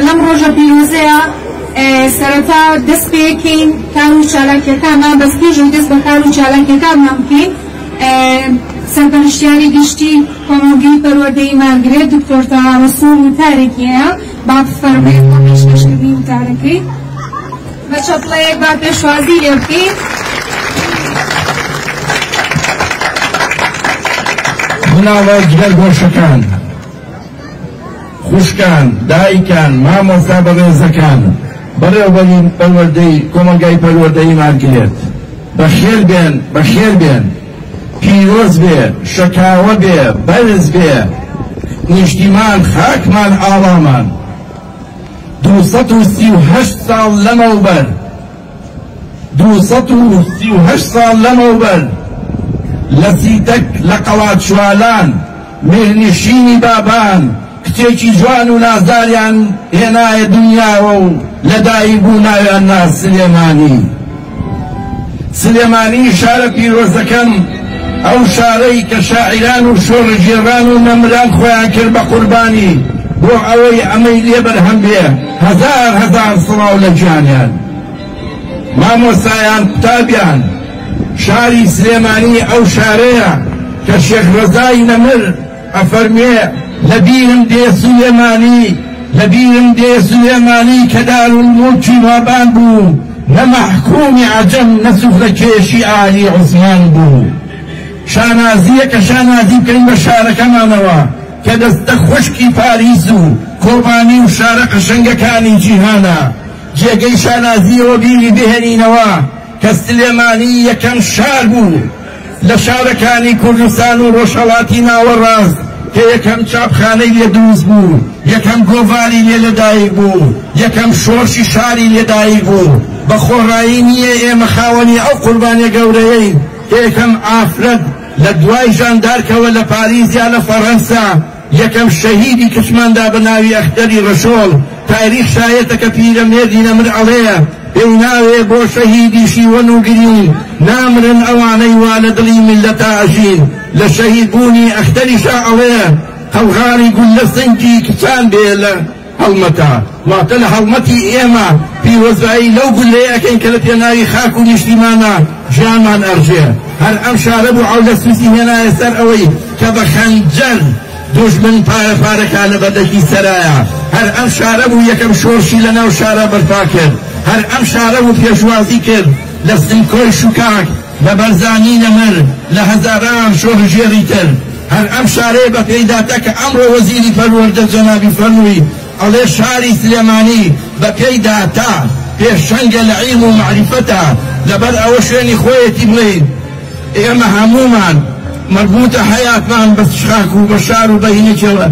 لەم ڕۆژە پیرۆزەیە سەرەتا دەست پێکەین کار و چالاکیەکانمان بەستێژ و دەست بە کار و چالاکیەکانمان بکەین. سەرپەرشتیاری گشتی کۆمەڵگەی پەروەردەی مارگرێت دکتۆر تەها ڕەسوول وتارێکیەیە با بفەرمێت بۆ پێشکەشکردنی وتارەکەی. بە چەپڵەیەک با پێشوازی لێ بکەین. بناوە جگەرگۆشەکان، خوشکان، دایکان، مامۆستا بەڕێزەکان، بەڕێوەبەری پەروەردەی کۆمەلگای پەروەردەی مارگرێت بەخێر بێن، بەخێر بێن، پیرۆز بێ، شەکاوە بێ، بەرز بێ، نیشتیمان خاکمان ئاڵامان. 238 ساڵ لەمەوبەر 238 ساڵ لەمەوبەر لە سیتەک لە قەڵات شوالان مێرنشینی بابان کچێکی جوان و نازداریان هێنایە دنیاوە و لەدایی بوو ناویان نا سلێمانی. سلێمانی شارە پیرۆزەکەم، ئەو شارەی کە شاعیران و شۆڕژێڕان و نەمران خۆیان کرد بە قوربانی بۆ ئەوەی ئەمەی لێ بەرهەم بێ هەزار هەزار سڵاو لە گیانیان. مامۆستایان، قوتابیان، شاری سلێمانی ئەو شارەیە کە شێخ ڕەزای نەمر ئەفەرمێ لەبیرم دێ سلێمانی، لەبیرم دێ سلێمانی کە دارولموڵکی وابان بوو، نە مەحکومی عەجەم نە سوفرەکێشی ئالی عوسمان بوو. شانازیە کە شانازی بکەین بە شارەکەمانەوە کە دەستە خوشکی پاریس و کۆبانی و شارە قەشەنگەکانی جیهانە. جێگەی شانازیەوە بیری بهێنینەوە کە سلێمانی یەکەم شار بوو لە شارەکانی کوردستان و ڕۆژهەڵاتی ناوەڕاست کە یەکەم چاپخانەی لێ دروست بوو، یەکەم گۆڤاری لێ لەدایک بوو، یەکەم شۆرشی شاری لێدایک بوو. بە خۆڕایی نییە ئێمە خاوەنی ئەو قوربانیە گەورەیەین کە یەکەم ئافرەت لە دوای ژاندارکەوە لە پاریس یا لە فەڕەنسا یەکەم شەهیدی کچماندا بە ناوی ئەختەری ڕەشۆڵ. تاریخ شایەتە کە پیرەمێردی نەمر ئەڵێە پێی ناوێ بۆ شەهیدی شیوەن و گرین، نامرن ئەوانەی وا لە دڵی میللەتە ئەژین. لە شەهیدبوونی ئەختەریشا ئەڵێ هەڵغاری گول لە سنگی کچان بێ لە هەڵمەتە. واتە لە هەڵمەتی ئێمە پیرۆزایی لەو گولەیەکەین کە لە پێناوی خاک و نیشتیمانە ژیانمان ئەرژێ. هەر ئەم شارە بوو عەولە سووسی هێنایە سەر ئەوەی کە بە خەنجەر دوژمن پارەکانە بەردەکی سەرایە. هەر ئەم شارە بوو یەکەم شۆرشی لە ناو شارە بەرپا کرد. هەر ئەم شارە بوو پێشوازی کرد لە سنکۆی شوکاک، لە بەرزانی نەمر، لە هەزاران شۆڕژێری تر. هەر ئەم شارەیە بە پێیداتە کە ئەمڕۆ وەزیری پەروەردە جەنابی فەرمووی ئەڵێ شاری سلێمانی بە پێیداتا پێشەنگە لە عیلم و معریفەتە. لەبەر ئەوە شوێنی خۆیەتی بڵێین ئێمە هەمومان مربوطە حیاتمان بە خاک و بە شار و بەهینێکەوە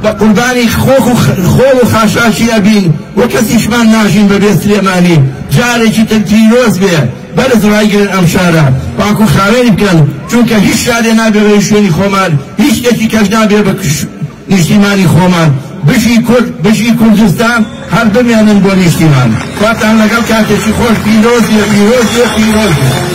بە قوربانی خۆڵ و خاشاشی ئەبین و کەسیشمان ناژین بەبێ سلێمانی. جارێکی تر پیرۆز بێ، بەرز ڕایگرن ئەم شارە، پاک و خاوێنی بکەن، چونکە هیچ شارێ نابێ بە شوێنی خۆمان، هیچ شتێکی کەس نابێ بە نیشتیمانی خۆمان. بژی کورد، بژی کوردستان هەر بمێنن بۆ نیشتیمان. خواتان لەگەڵ کاتێکی خۆش پیرۆز بێ، پیرۆز بێ، پیرۆز بێ.